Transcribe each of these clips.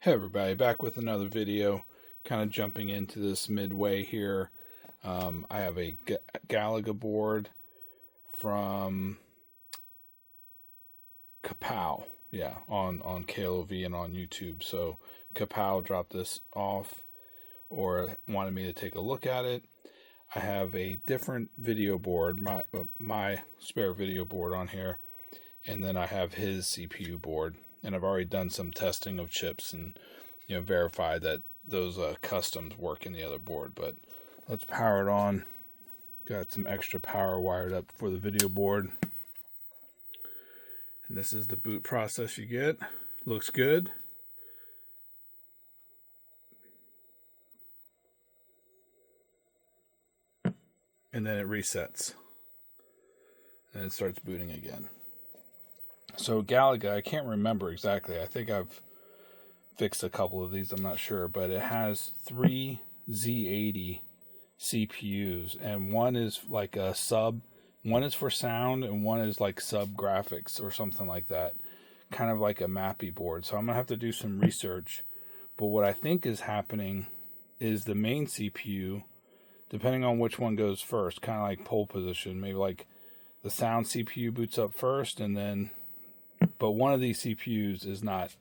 Hey everybody, back with another video, kind of jumping into this midway here. I have a Galaga board from Kapow, on KLOV and on YouTube. So Kapow dropped this off or wanted me to take a look at it. I have a different video board, my spare video board on here, and then I have his CPU board. And I've already done some testing of chips and, verified that those customs work in the other board. But let's power it on. Got some extra power wired up for the video board. And this is the boot process you get. Looks good. And then it resets. And it starts booting again. So Galaga, I can't remember exactly. I think I've fixed a couple of these. I'm not sure. But it has 3 Z80 CPUs. And one is like a sub. One is for sound and one is like sub graphics or something like that. Kind of like a MAPI board. So I'm going to have to do some research. But what I think is happening is the main CPU, depending on which one goes first, kind of like pole position. Maybe like the sound CPU boots up first and then... But one of these CPUs is not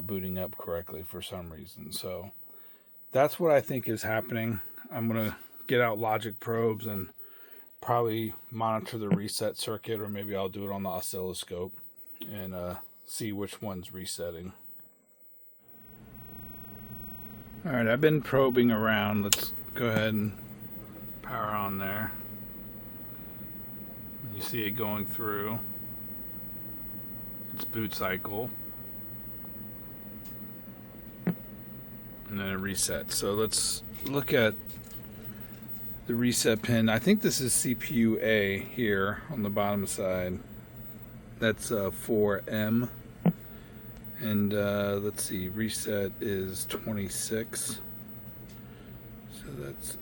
booting up correctly for some reason. So that's what I think is happening. I'm going to get out logic probes and probably monitor the reset circuit, or maybe I'll do it on the oscilloscope and see which one's resetting. All right, I've been probing around. Let's go ahead and power on there. You see it going through its boot cycle, and then it resets. So let's look at the reset pin. I think this is CPU A here on the bottom side. That's 4M, and let's see, reset is 26. So that's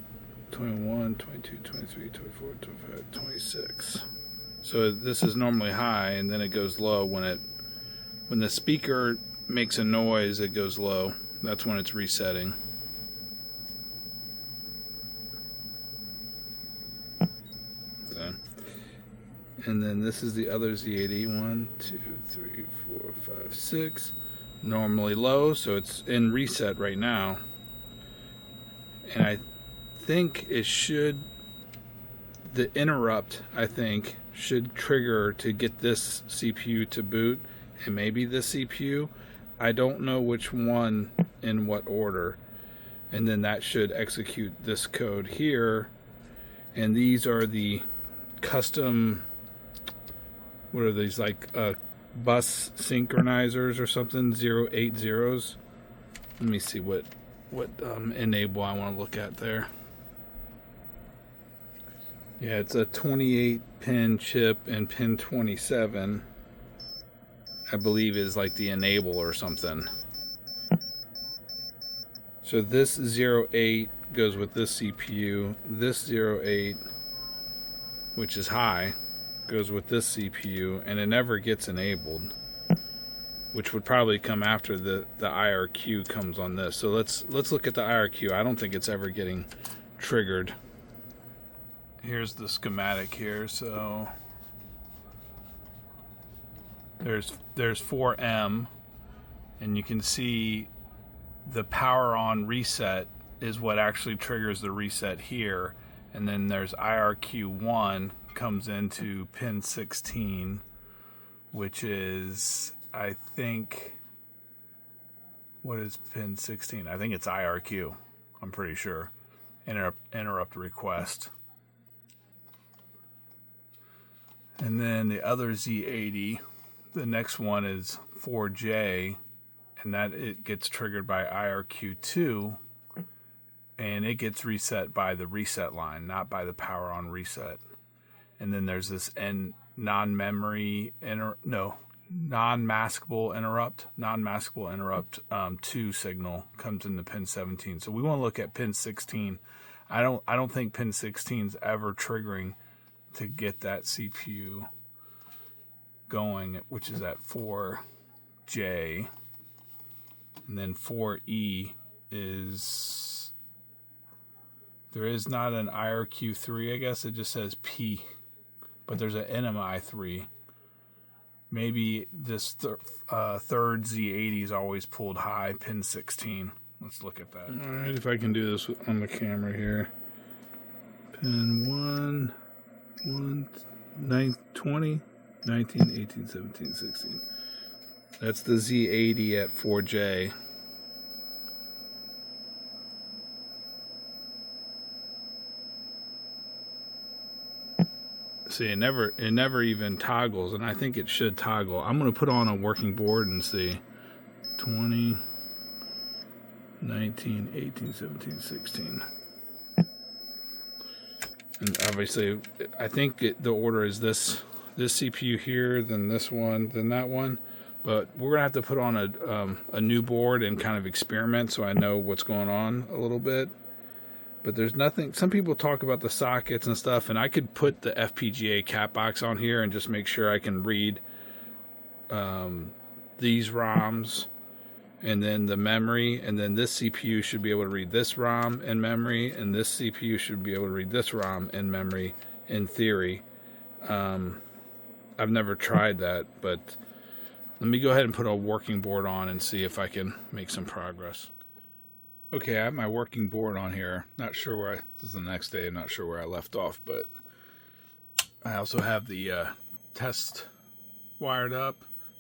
21, 22, 23, 24, 25, 26. So this is normally high, and then it goes low when the speaker makes a noise. It goes low. That's when it's resetting. So, and then this is the other Z80. 1, 2, 3, 4, 5, 6. Normally low, so it's in reset right now. And I think it should. The interrupt, I think, should trigger to get this CPU to boot, and maybe this CPU. I don't know which one in what order. And then that should execute this code here. And these are the custom, what are these, like bus synchronizers or something, 080s. Let me see what enable I want to look at there. Yeah, it's a 28-pin chip, and pin 27, I believe, is like the enable or something. So this 08 goes with this CPU. This 08, which is high, goes with this CPU, and it never gets enabled, which would probably come after the IRQ comes on this. So let's look at the IRQ. I don't think it's ever getting triggered. Here's the schematic here. So there's 4M, and you can see the power on reset is what actually triggers the reset here. And then there's IRQ1 comes into pin 16, which is, I think, what is pin 16? I think it's IRQ. I'm pretty sure. Interrupt request. And then the other Z80, the next one is 4J, and that it gets triggered by IRQ2, and it gets reset by the reset line, not by the power on reset. And then there's this non-maskable interrupt 2 signal comes into pin 17. So we want to look at pin 16. I don't think pin 16 is ever triggering to get that CPU going, which is at 4J. And then 4E is, there is not an IRQ3, I guess it just says P, but there's an NMI3. Maybe this third Z80 is always pulled high, pin 16. Let's look at that. All right, if I can do this on the camera here. Pin 1, 9, 20, 19, 18, 17, 16. That's the Z80 at 4J. See, it never even toggles, and I think it should toggle. I'm going to put on a working board and see. 20, 19, 18, 17, 16. And obviously, I think the order is this CPU here, then this one, then that one. But we're going to have to put on a new board and kind of experiment so I know what's going on a little bit. But there's nothing, some people talk about the sockets and stuff, and I could put the FPGA CAT box on here and just make sure I can read these ROMs and then the memory, and then this CPU should be able to read this ROM in memory, and this CPU should be able to read this ROM in memory, in theory. I've never tried that, but let me go ahead and put a working board on and see if I can make some progress. Okay, I have my working board on here. Not sure where this is the next day. I'm not sure where I left off, but I also have the test wired up.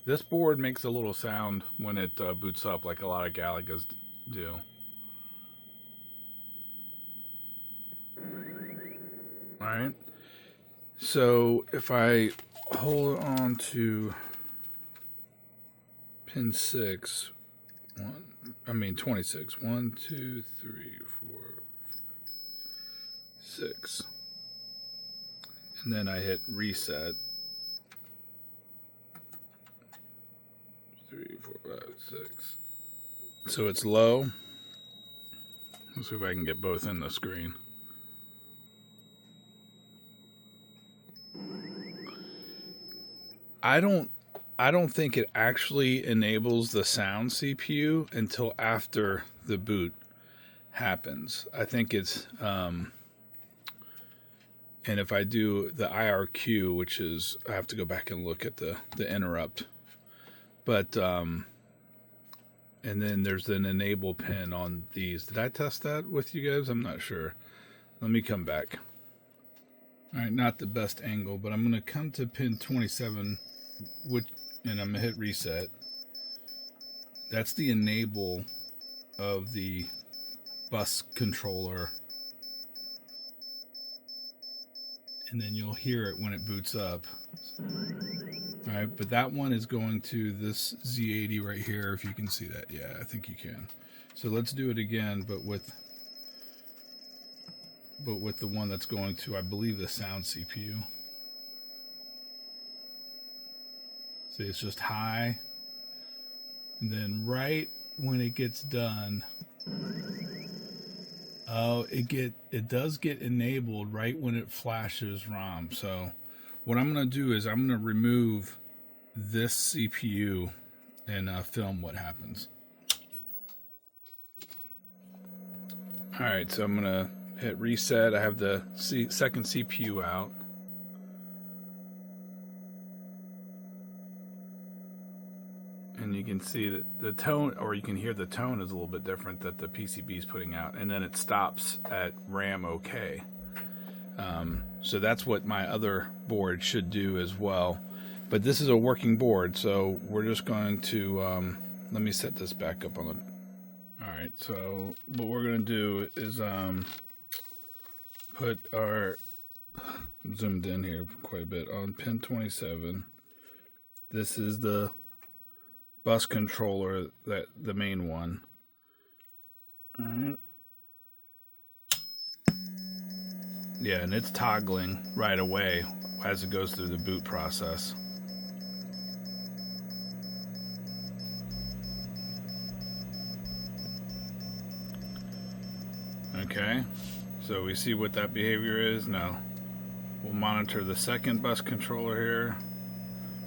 This board makes a little sound when it boots up, like a lot of Galagas do. All right. So if I hold on to pin 6, 26. 1, 2, 3, 4, 6. And then I hit reset. 3, 4, 5, 6. So it's low. Let's see if I can get both in the screen. I don't think it actually enables the sound CPU until after the boot happens. I think it's, and if I do the IRQ, which is, I have to go back and look at the interrupt. But, and then there's an enable pin on these. Did I test that with you guys? I'm not sure. Let me come back. All right, not the best angle, but I'm going to come to pin 27, and I'm going to hit reset. That's the enable of the bus controller. And then you'll hear it when it boots up. All right, but that one is going to this Z80 right here, if you can see that. Yeah, I think you can. So let's do it again, but with the one that's going to, I believe, the sound CPU. See, it's just high. And then right when it gets done, oh, it does get enabled right when it flashes ROM. So what I'm going to do is I'm going to remove this CPU and film what happens. All right, so I'm going to hit reset. I have the second CPU out. And you can see that the tone, or you can hear the tone is a little bit different that the PCB is putting out. And then it stops at RAM OK. So that's what my other board should do as well. But this is a working board, so we're just going to, let me set this back up on the, all right, so what we're going to do is put our, zoomed in here quite a bit, on pin 27. This is the bus controller, that the main one. All right. Yeah, and it's toggling right away as it goes through the boot process. Okay, so we see what that behavior is. Now, we'll monitor the second bus controller here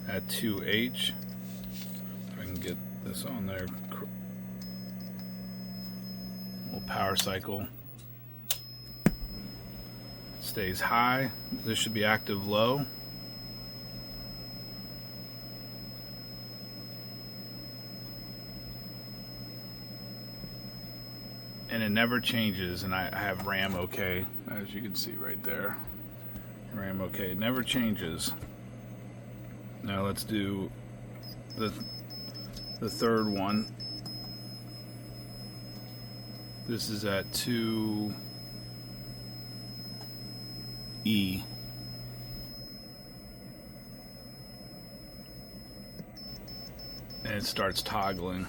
at 2H. If I can get this on there Little power cycle. Stays high. This should be active low. And it never changes, and I have RAM OK, as you can see right there. RAM OK, it never changes. Now let's do the third one. This is at 2E. And it starts toggling.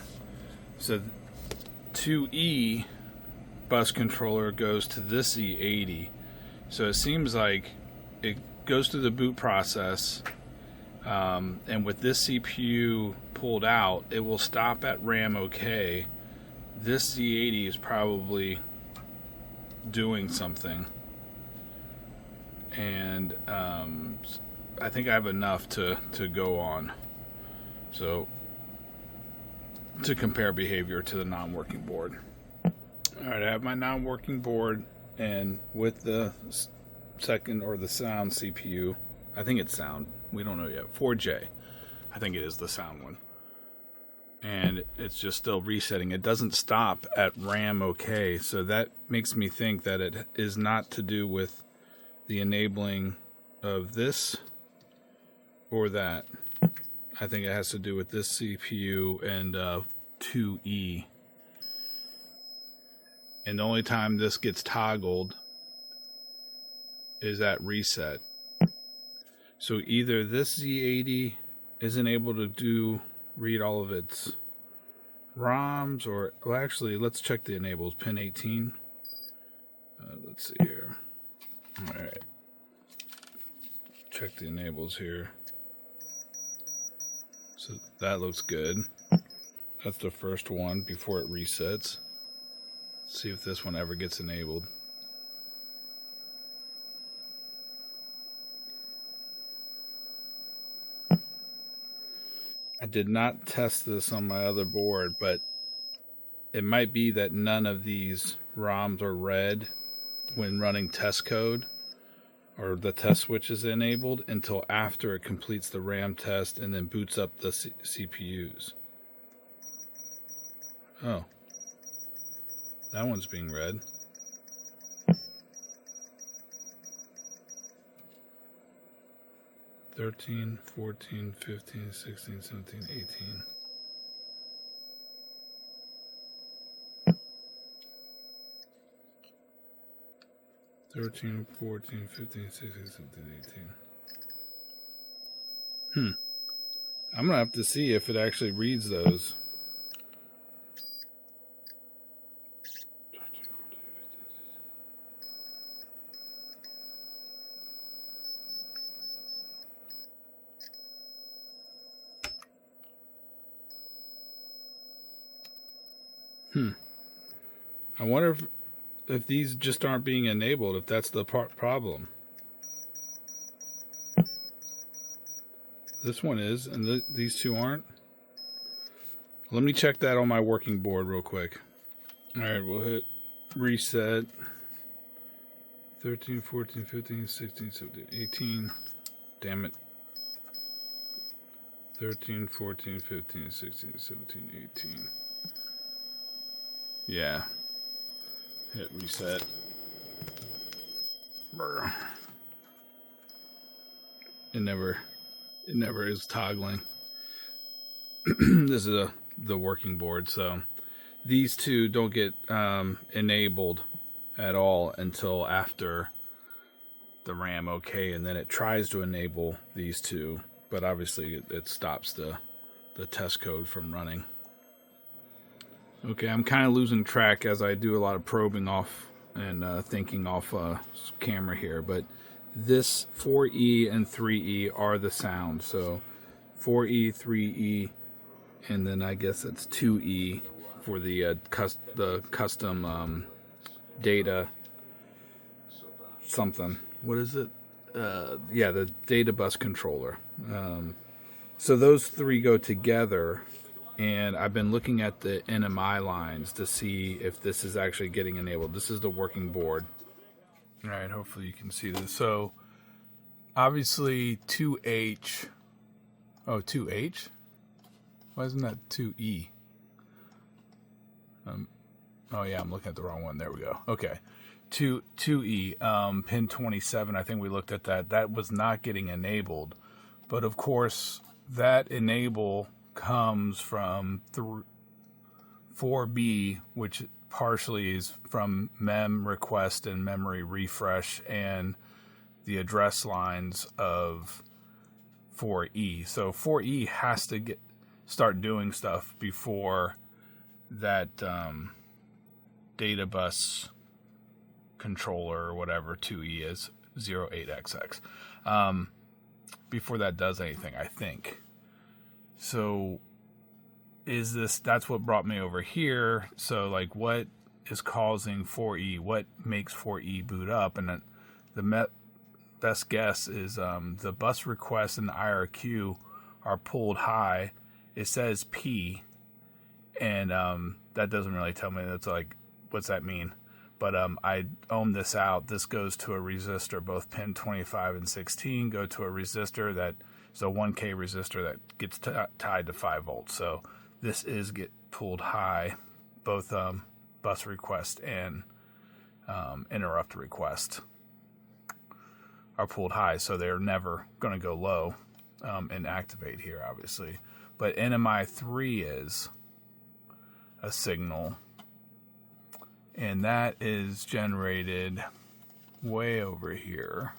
So 2E bus controller goes to this E80. So it seems like it goes through the boot process, and with this CPU pulled out, it will stop at RAM OK. This Z80 is probably doing something, and I think I have enough to go on. So to compare behavior to the non-working board. Alright, I have my non-working board, and with the second or the sound CPU, I think it's sound, we don't know yet, 4J, I think it is the sound one, and it's just still resetting. It doesn't stop at RAM OK, so that makes me think that it is not to do with the enabling of this or that. I think it has to do with this CPU and 2E. And the only time this gets toggled is at reset. So either this Z80 isn't able to read all of its ROMs, or, well, actually, let's check the enables. Pin 18. Let's see here. All right. Check the enables here. So that looks good. That's the first one before it resets. See if this one ever gets enabled. I did not test this on my other board, but it might be that none of these ROMs are read when running test code, or the test switch is enabled, until after it completes the RAM test and then boots up the CPUs. Oh. That one's being read. $13, $14, $15, $16, $17, $18. $13, $14, $15, $16, $17, $18. I'm gonna have to see if it actually reads those. I wonder if these just aren't being enabled, if that's the problem. This one is, and these two aren't. Let me check that on my working board real quick. Alright, we'll hit reset. 13, 14, 15, 16, 17, 18. Damn it. 13, 14, 15, 16, 17, 18. Yeah. Hit reset. Brr. It never is toggling. This is the working board, so these two don't get enabled at all until after the RAM OK, and then it tries to enable these two, but obviously it stops the test code from running. Okay, I'm kind of losing track as I do a lot of probing off and thinking off camera here, but this 4E and 3E are the sound. So 4E, 3E, and then I guess it's 2E for the custom data something. What is it? Yeah, the data bus controller. So those three go together and I've been looking at the NMI lines to see if this is actually getting enabled. This is the working board. All right, hopefully you can see this. So obviously 2H, oh, 2H? Why isn't that 2E? Oh yeah, I'm looking at the wrong one. There we go. Okay. 2E, pin 27, I think we looked at that. That was not getting enabled. But of course, that enable comes from 4B, which partially is from mem request and memory refresh and the address lines of 4E. So 4E has to start doing stuff before that data bus controller or whatever 2E is, 08XX. Before that does anything, I think. So that's what brought me over here. So like, what is causing 4E? What makes 4E boot up? And the best guess is the bus request and the IRQ are pulled high. It says P, and that doesn't really tell me. That's like, what's that mean? But I ohmed this out. This goes to a resistor. Both pin 25 and 16 go to a resistor that is a 1K resistor that gets tied to 5 volts. So this is get pulled high. Both bus request and interrupt request are pulled high. So they're never going to go low and activate here, obviously. But NMI 3 is a signal. And that is generated way over here.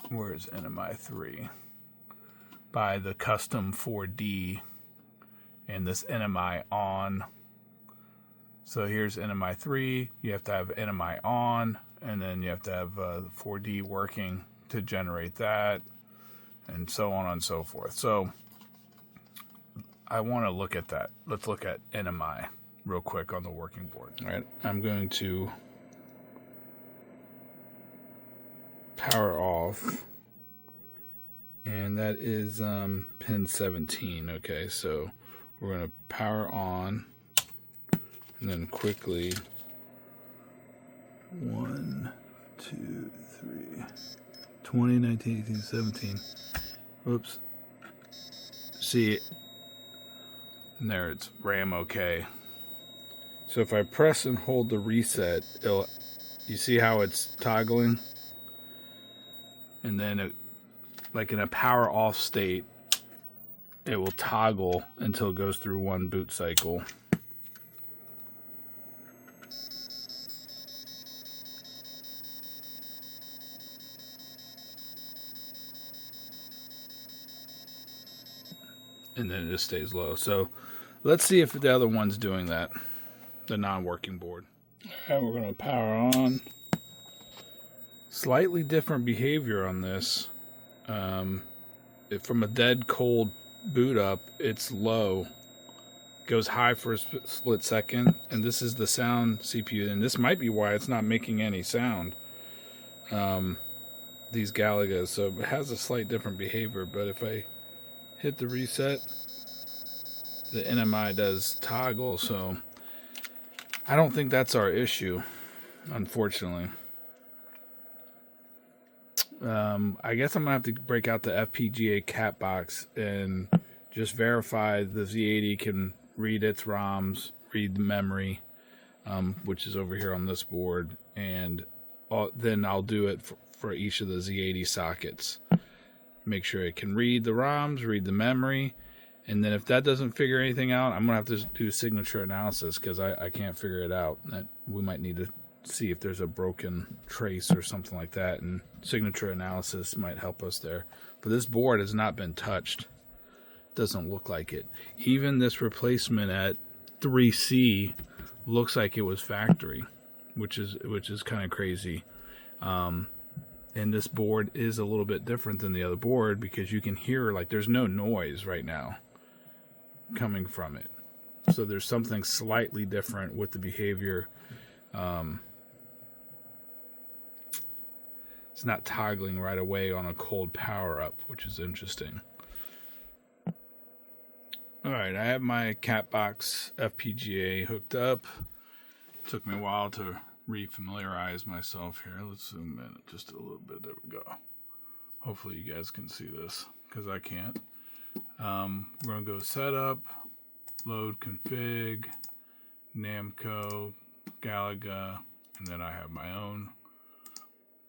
Where is NMI 3? By the custom 4D and this NMI on. So here's NMI 3. You have to have NMI on, and then you have to have 4D working to generate that, and so on and so forth. So I want to look at that. Let's look at NMI real quick on the working board. All right, I'm going to power off, and that is pin 17. Okay, so we're going to power on, and then quickly 1, 2, 3, 20, 19, 18, 17. Whoops. See, and there it's RAM okay. So if I press and hold the reset, you see how it's toggling? And then like in a power off state, it will toggle until it goes through one boot cycle. And then it just stays low. So let's see if the other one's doing that. The non-working board. All right, we're going to power on. Slightly different behavior on this. From a dead cold boot up, it's low. Goes high for a split second, and this is the sound CPU, and this might be why it's not making any sound. These Galagas, so it has a slight different behavior, but if I hit the reset, the NMI does toggle, so I don't think that's our issue, unfortunately. I guess I'm going to have to break out the FPGA CAT box and just verify the Z80 can read its ROMs, read the memory, which is over here on this board, and then I'll do it for each of the Z80 sockets. Make sure it can read the ROMs, read the memory, and then if that doesn't figure anything out, I'm going to have to do signature analysis because I can't figure it out. We might need to see if there's a broken trace or something like that, and signature analysis might help us there. But this board has not been touched. Doesn't look like it. Even this replacement at 3C looks like it was factory, which is kind of crazy. And this board is a little bit different than the other board because you can hear, like, there's no noise right now coming from it. So there's something slightly different with the behavior. It's not toggling right away on a cold power up, which is interesting. Alright, I have my CAT BOX FPGA hooked up. Took me a while to re-familiarize myself here. Let's zoom in just a little bit. There we go. Hopefully you guys can see this, because I can't. We're going to go setup, load config, Namco, Galaga, and then I have my own.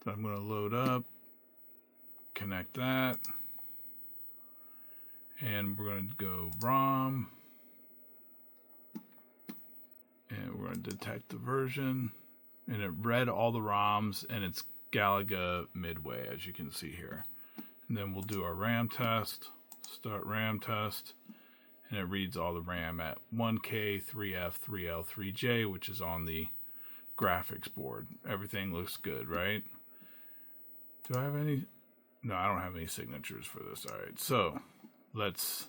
So I'm going to load up, connect that, and we're going to go ROM, and we're going to detect the version, and it read all the ROMs, and it's Galaga Midway, as you can see here. And then we'll do our RAM test, start RAM test, and it reads all the RAM at 1K, 3F, 3L, 3J, which is on the graphics board. Everything looks good, right? Do I have any? No, I don't have any signatures for this. All right, so let's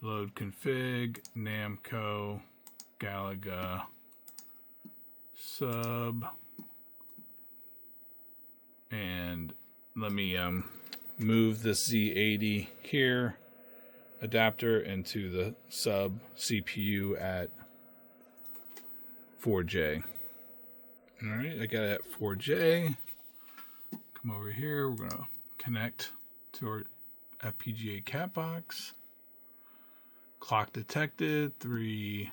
load config, Namco, Galaga, sub, and let me move this Z80 here adapter into the sub CPU at 4J. All right, I got it at 4J. Come over here, we're gonna connect to our FPGA CAT box. Clock detected, 3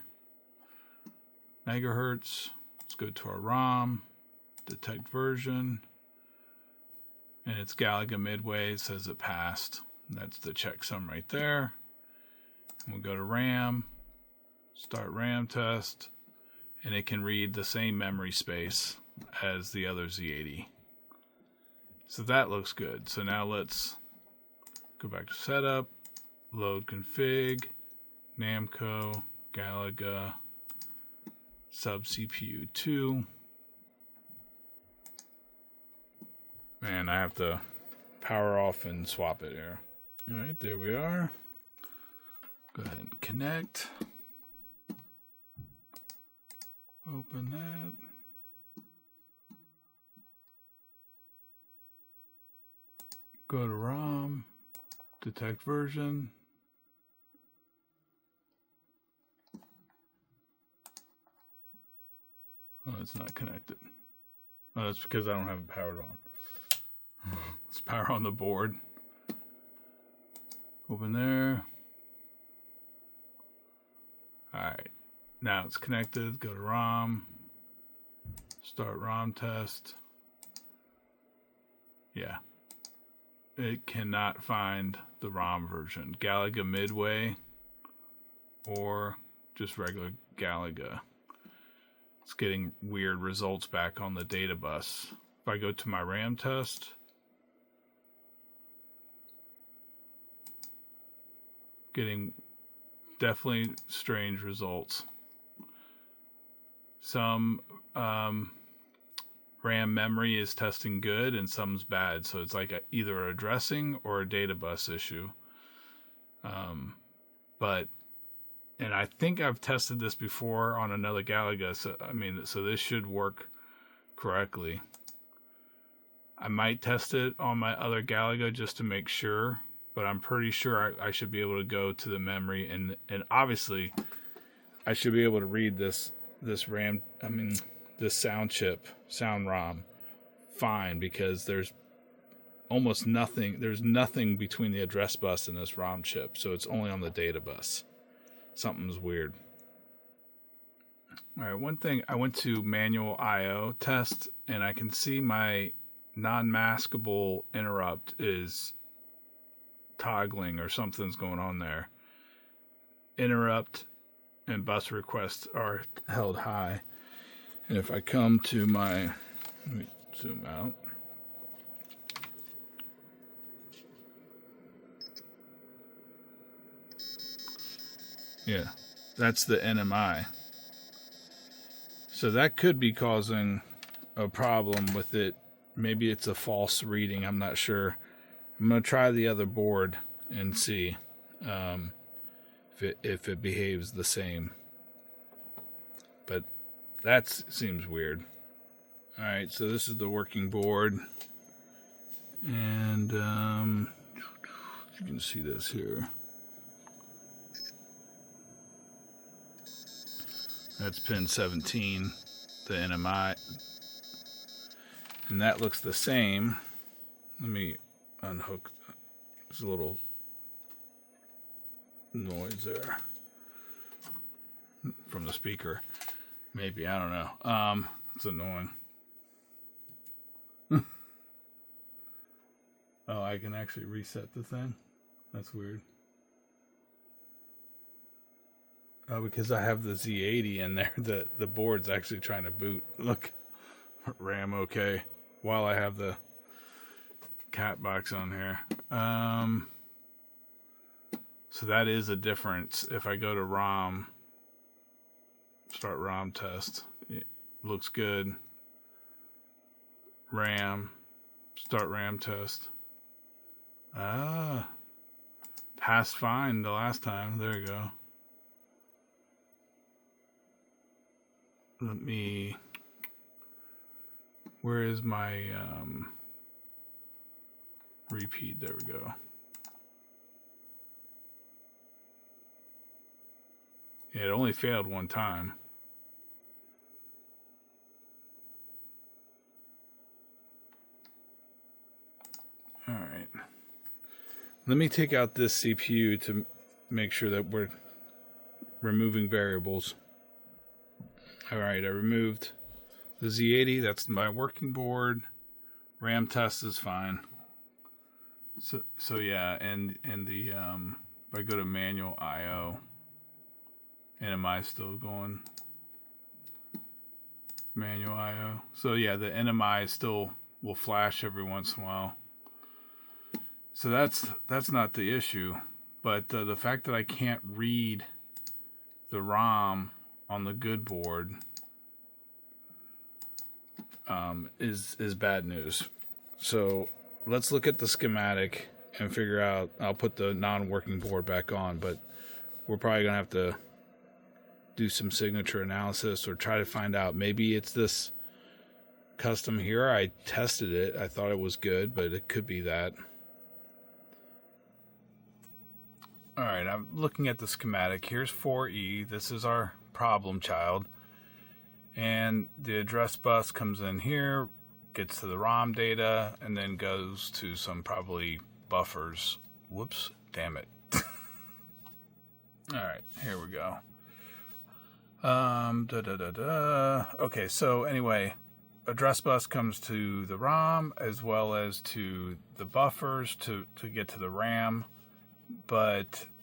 megahertz. Let's go to our ROM, detect version, and it's Galaga Midway. It says it passed. That's the checksum right there. And we'll go to RAM, start RAM test, and it can read the same memory space as the other Z80. So that looks good. So now let's go back to setup, load config, Namco, Galaga, sub CPU 2. Man, I have to power off and swap it here. All right, there we are. Go ahead and connect. Open that. Go to ROM, detect version. Oh, it's not connected. Oh, that's because I don't have it powered on. Let's power on the board. Open there. Alright, now it's connected. Go to ROM. Start ROM test. Yeah. It cannot find the ROM version. Galaga Midway or just regular Galaga. It's getting weird results back on the data bus. If I go to my RAM test, getting definitely strange results. Some RAM memory is testing good and some's bad, so it's like either a addressing or a data bus issue. And I think I've tested this before on another Galaga, so this should work correctly. I might test it on my other Galaga just to make sure, but I'm pretty sure I should be able to go to the memory, and obviously I should be able to read this RAM, this sound ROM fine, because there's almost nothing, there's nothing between the address bus and this ROM chip, so it's only on the data bus. Something's weird. All right, one thing, I went to manual IO test, and I can see my non-maskable interrupt is toggling, or something's going on there. Interrupt and bus requests are held high. And if I come to my, let me zoom out. Yeah, that's the NMI. So that could be causing a problem with it. Maybe it's a false reading. I'm not sure. I'm going to try the other board and see if it behaves the same. But that seems weird. All right, so this is the working board. And you can see this here. That's pin 17, the NMI. And that looks the same. Let me unhook. There's a little noise there from the speaker. Maybe, I don't know. It's annoying. Oh, I can actually reset the thing? That's weird. Oh, because I have the Z80 in there. The board's actually trying to boot. Look, RAM okay. While I have the cat box on here. So that is a difference. If I go to ROM, start ROM test, it looks good. RAM, start RAM test. Passed fine the last time. There you go. Let me, where is my repeat? There we go. Yeah, it only failed one time. All right. Let me take out this CPU to make sure that we're removing variables. All right, I removed the Z80. That's my working board. RAM test is fine. So yeah, and the if I go to manual IO, NMI still going. Manual IO. So yeah, the NMI still will flash every once in a while. So that's not the issue, but the fact that I can't read the ROM on the good board is bad news. So let's look at the schematic and figure out. I'll put the non-working board back on, but we're probably gonna have to do some signature analysis or try to find out. Maybe it's this custom here. I tested it. I thought it was good, but it could be that. All right, I'm looking at the schematic. Here's 4E. This is our problem child. And the address bus comes in here, gets to the ROM data, and then goes to some probably buffers. Whoops, damn it. All right, here we go. Okay, so anyway, address bus comes to the ROM as well as to the buffers to get to the RAM.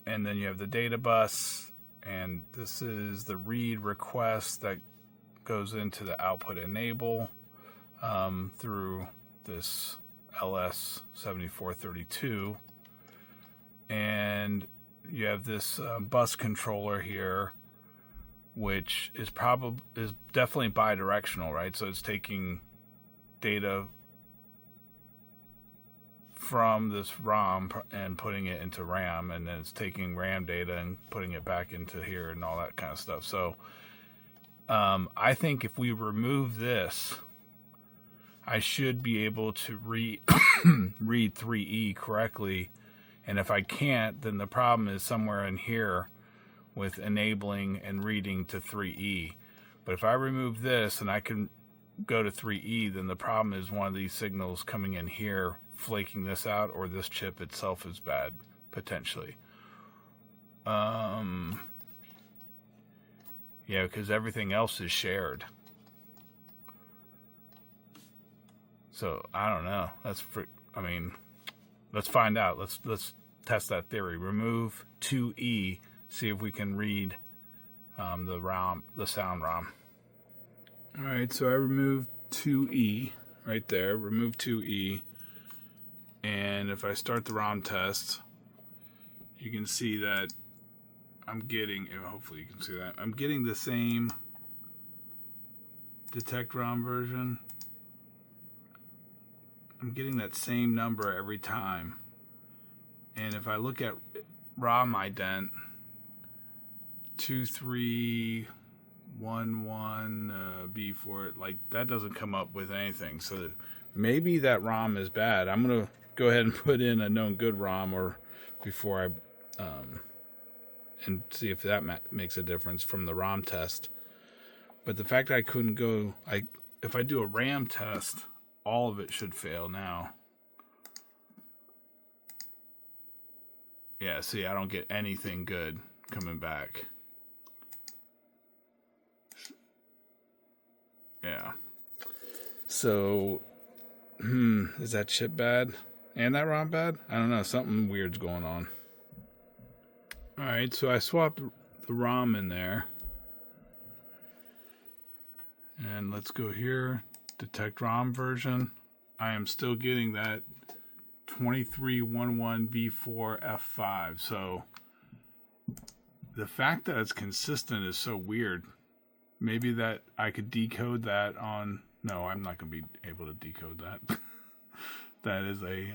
And then you have the data bus, and this is the read request that goes into the output enable through this LS7432. And you have this bus controller here, which is definitely bidirectional, right? So it's taking data from this ROM and putting it into RAM, and then it's taking RAM data and putting it back into here and all that kind of stuff. So I think if we remove this, I should be able to read 3E correctly. And if I can't, then the problem is somewhere in here with enabling and reading to 3E. But if I remove this and I can go to 3E, then the problem is one of these signals coming in here flaking this out, or this chip itself is bad, potentially. Yeah, because everything else is shared. So I don't know. Let's find out. Let's test that theory. Remove 2E, see if we can read the sound ROM. All right, so I removed 2E right there. Remove 2E. And if I start the ROM test, you can see that I'm getting, hopefully you can see that, I'm getting the same detect ROM version. I'm getting that same number every time. And if I look at ROM ident 2311 B for it, like that doesn't come up with anything. So maybe that ROM is bad. I'm gonna go ahead and put in a known good ROM or before I and see if that makes a difference from the ROM test. But the fact that I couldn't go, if I do a RAM test, all of it should fail now. Yeah, see, I don't get anything good coming back. Yeah. So, is that chip bad? And that ROM bad? I don't know. Something weird's going on. Alright, so I swapped the ROM in there. And let's go here. Detect ROM version. I am still getting that 2311V4F5. So the fact that it's consistent is so weird. Maybe that I could decode that on... No, I'm not going to be able to decode that. That is a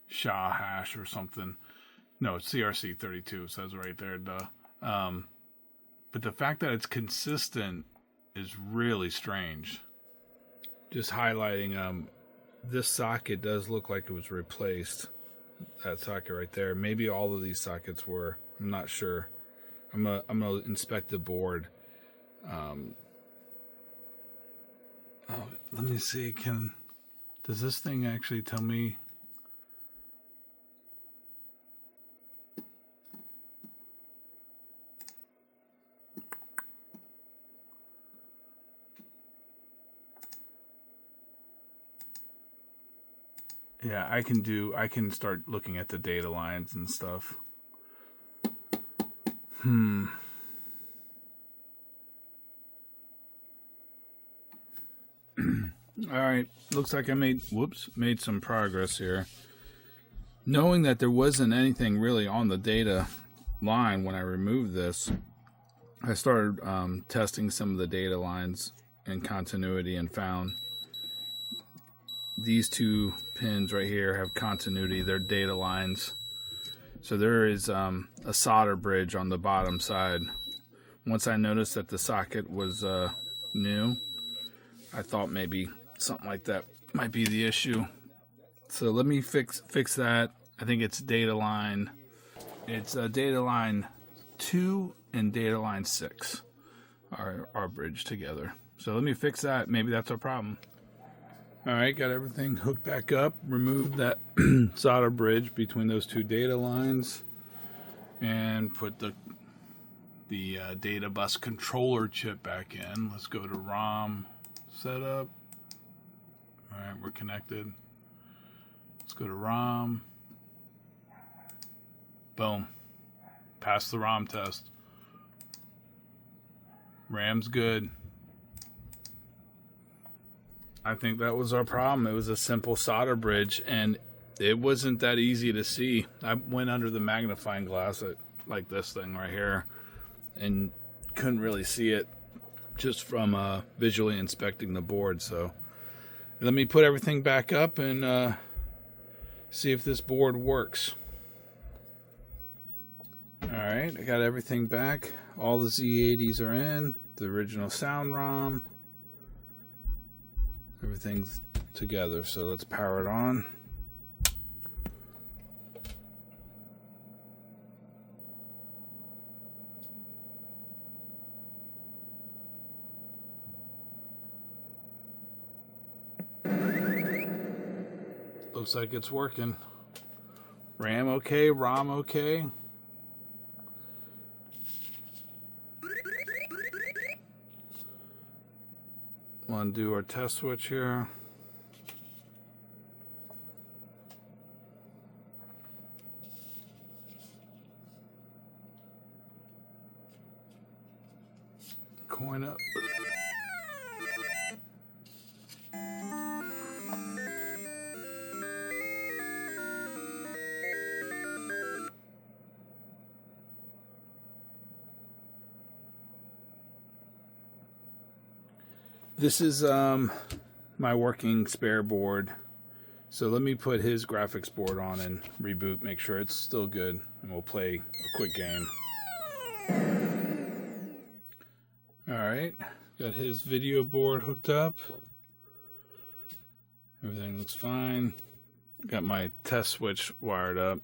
SHA hash or something. No, it's CRC32. It says right there. Duh. But the fact that it's consistent is really strange. Just highlighting, this socket does look like it was replaced. That socket right there. Maybe all of these sockets were. I'm not sure. I'm gonna inspect the board. Let me see. Does this thing actually tell me? Yeah, I can start looking at the data lines and stuff. Alright, looks like I made some progress here. Knowing that there wasn't anything really on the data line when I removed this, I started testing some of the data lines in continuity and found these two pins right here have continuity. They're data lines. So there is a solder bridge on the bottom side. Once I noticed that the socket was new, I thought maybe something like that might be the issue. So let me fix that. I think it's data line. It's data line 2 and data line 6 are bridged together. So let me fix that. Maybe that's a problem. Alright, got everything hooked back up. Removed that solder bridge between those two data lines. And put the data bus controller chip back in. Let's go to ROM setup. Alright, we're connected. Let's go to ROM. Boom. Passed the ROM test. RAM's good. I think that was our problem. It was a simple solder bridge, and it wasn't that easy to see. I went under the magnifying glass like this thing right here and couldn't really see it just from visually inspecting the board. So let me put everything back up and see if this board works. Alright, I got everything back. All the Z80s are in. The original sound ROM. Everything's together, so let's power it on. Looks like it's working. RAM okay, ROM okay. We'll undo our test switch here. Coin up. This is my working spare board. So let me put his graphics board on and reboot, make sure it's still good, and we'll play a quick game. Alright, got his video board hooked up. Everything looks fine. Got my test switch wired up.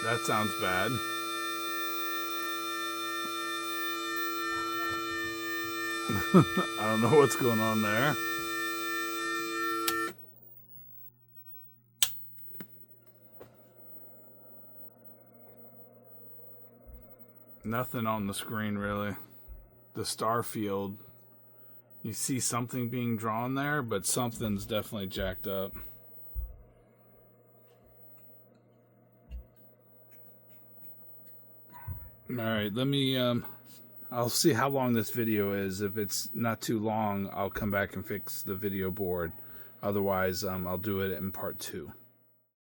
That sounds bad. I don't know what's going on there. Nothing on the screen really. The star field, you see something being drawn there, but something's definitely jacked up. Alright, let me, I'll see how long this video is. If it's not too long, I'll come back and fix the video board. Otherwise, I'll do it in part 2.